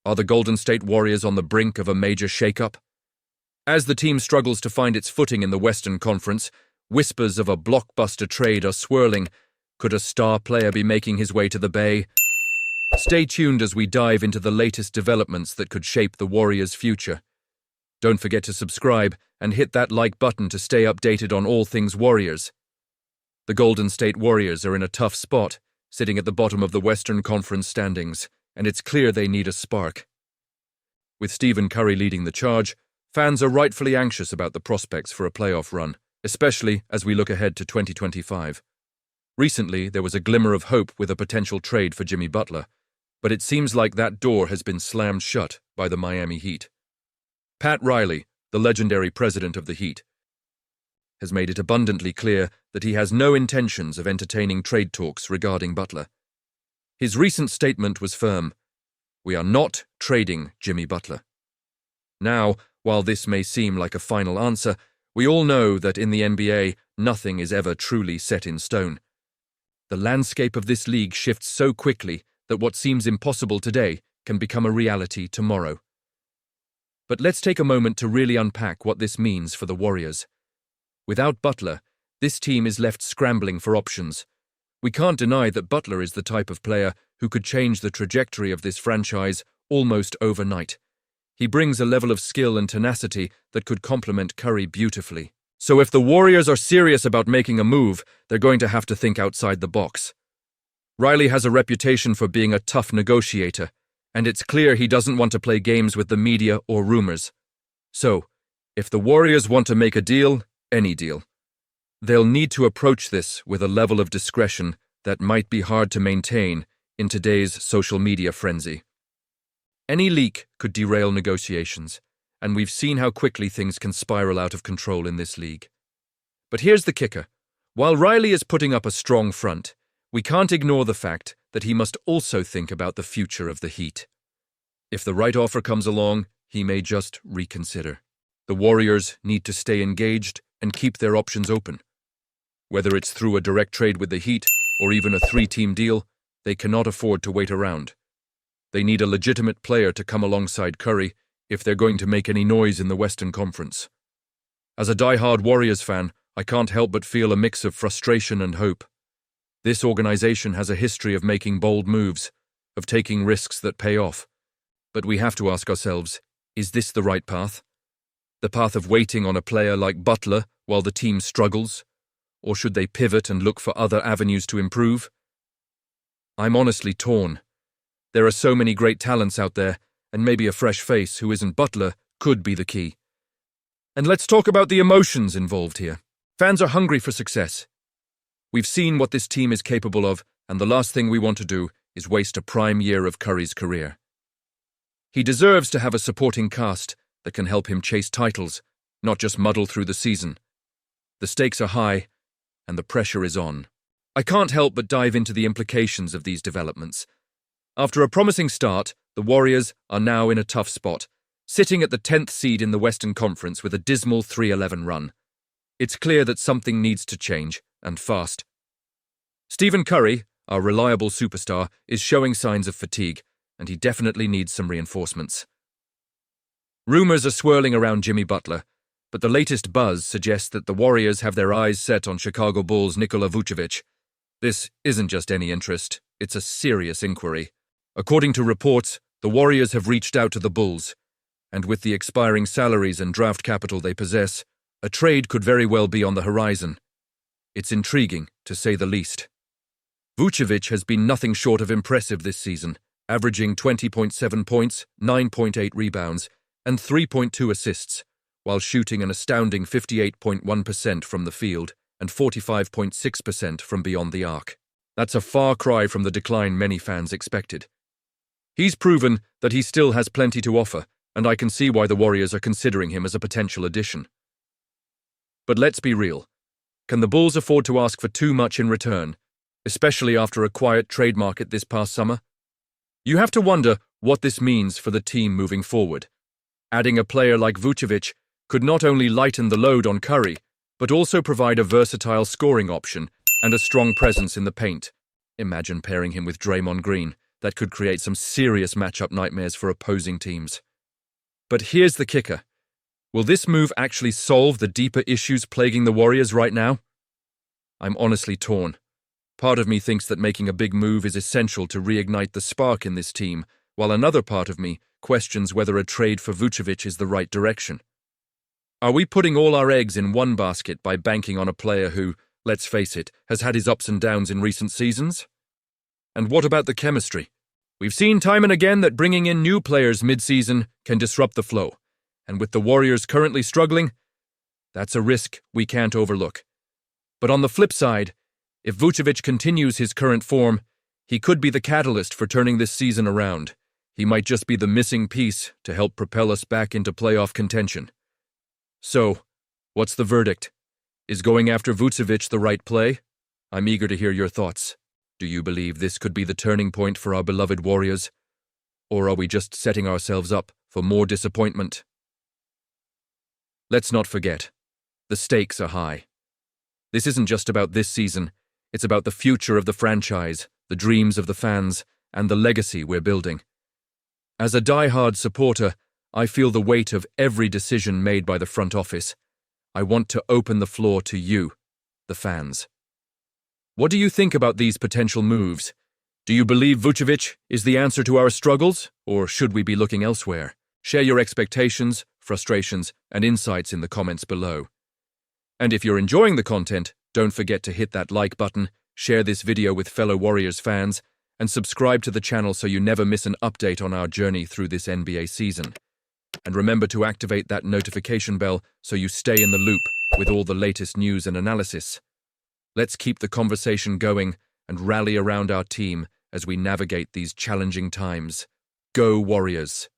Are the Golden State Warriors on the brink of a major shakeup? As the team struggles to find its footing in the Western Conference, whispers of a blockbuster trade are swirling. Could a star player be making his way to the Bay? Stay tuned as we dive into the latest developments that could shape the Warriors' future. Don't forget to subscribe and hit that like button to stay updated on all things Warriors. The Golden State Warriors are in a tough spot, sitting at the bottom of the Western Conference standings, and it's clear they need a spark. With Stephen Curry leading the charge, fans are rightfully anxious about the prospects for a playoff run, especially as we look ahead to 2025. Recently, there was a glimmer of hope with a potential trade for Jimmy Butler, but it seems like that door has been slammed shut by the Miami Heat. Pat Riley, the legendary president of the Heat, has made it abundantly clear that he has no intentions of entertaining trade talks regarding Butler. His recent statement was firm: "We are not trading Jimmy Butler." Now, while this may seem like a final answer, we all know that in the NBA, nothing is ever truly set in stone. The landscape of this league shifts so quickly that what seems impossible today can become a reality tomorrow. But let's take a moment to really unpack what this means for the Warriors. Without Butler, this team is left scrambling for options. We can't deny that Butler is the type of player who could change the trajectory of this franchise almost overnight. He brings a level of skill and tenacity that could complement Curry beautifully. So if the Warriors are serious about making a move, they're going to have to think outside the box. Riley has a reputation for being a tough negotiator, and it's clear he doesn't want to play games with the media or rumors. So, if the Warriors want to make a deal, any deal, they'll need to approach this with a level of discretion that might be hard to maintain in today's social media frenzy. Any leak could derail negotiations, and we've seen how quickly things can spiral out of control in this league. But here's the kicker. While Riley is putting up a strong front, we can't ignore the fact that he must also think about the future of the Heat. If the right offer comes along, he may just reconsider. The Warriors need to stay engaged and keep their options open. Whether it's through a direct trade with the Heat or even a three-team deal, they cannot afford to wait around. They need a legitimate player to come alongside Curry if they're going to make any noise in the Western Conference. As a die-hard Warriors fan, I can't help but feel a mix of frustration and hope. This organization has a history of making bold moves, of taking risks that pay off. But we have to ask ourselves, is this the right path? The path of waiting on a player like Butler while the team struggles? Or should they pivot and look for other avenues to improve? I'm honestly torn. There are so many great talents out there, and maybe a fresh face who isn't Butler could be the key. And let's talk about the emotions involved here. Fans are hungry for success. We've seen what this team is capable of, and the last thing we want to do is waste a prime year of Curry's career. He deserves to have a supporting cast that can help him chase titles, not just muddle through the season. The stakes are high, and the pressure is on. I can't help but dive into the implications of these developments. After a promising start, the Warriors are now in a tough spot, sitting at the 10th seed in the Western Conference with a dismal 3-11 run. It's clear that something needs to change, and fast. Stephen Curry, our reliable superstar, is showing signs of fatigue, and he definitely needs some reinforcements. Rumors are swirling around Jimmy Butler, but the latest buzz suggests that the Warriors have their eyes set on Chicago Bulls' Nikola Vucevic. This isn't just any interest, it's a serious inquiry. According to reports, the Warriors have reached out to the Bulls, and with the expiring salaries and draft capital they possess, a trade could very well be on the horizon. It's intriguing, to say the least. Vucevic has been nothing short of impressive this season, averaging 20.7 points, 9.8 rebounds, and 3.2 assists, while shooting an astounding 58.1% from the field and 45.6% from beyond the arc. That's a far cry from the decline many fans expected. He's proven that he still has plenty to offer, and I can see why the Warriors are considering him as a potential addition. But let's be real. Can the Bulls afford to ask for too much in return, especially after a quiet trade market this past summer? You have to wonder what this means for the team moving forward. Adding a player like Vucevic could not only lighten the load on Curry, but also provide a versatile scoring option and a strong presence in the paint. Imagine pairing him with Draymond Green. that could create some serious matchup nightmares for opposing teams. But here's the kicker. Will this move actually solve the deeper issues plaguing the Warriors right now? I'm honestly torn. Part of me thinks that making a big move is essential to reignite the spark in this team, while another part of me questions whether a trade for Vucevic is the right direction. Are we putting all our eggs in one basket by banking on a player who, let's face it, has had his ups and downs in recent seasons? And what about the chemistry? We've seen time and again that bringing in new players mid-season can disrupt the flow, and with the Warriors currently struggling, that's a risk we can't overlook. But on the flip side, if Vucevic continues his current form, he could be the catalyst for turning this season around. He might just be the missing piece to help propel us back into playoff contention. So, what's the verdict? Is going after Vucevic the right play? I'm eager to hear your thoughts. Do you believe this could be the turning point for our beloved Warriors? Or are we just setting ourselves up for more disappointment? Let's not forget, the stakes are high. This isn't just about this season, it's about the future of the franchise, the dreams of the fans, and the legacy we're building. As a die-hard supporter, I feel the weight of every decision made by the front office. I want to open the floor to you, the fans. What do you think about these potential moves? Do you believe Vucevic is the answer to our struggles, or should we be looking elsewhere? Share your expectations, frustrations, and insights in the comments below. And if you're enjoying the content, don't forget to hit that like button, share this video with fellow Warriors fans, and subscribe to the channel so you never miss an update on our journey through this NBA season. And remember to activate that notification bell so you stay in the loop with all the latest news and analysis. Let's keep the conversation going and rally around our team as we navigate these challenging times. Go Warriors!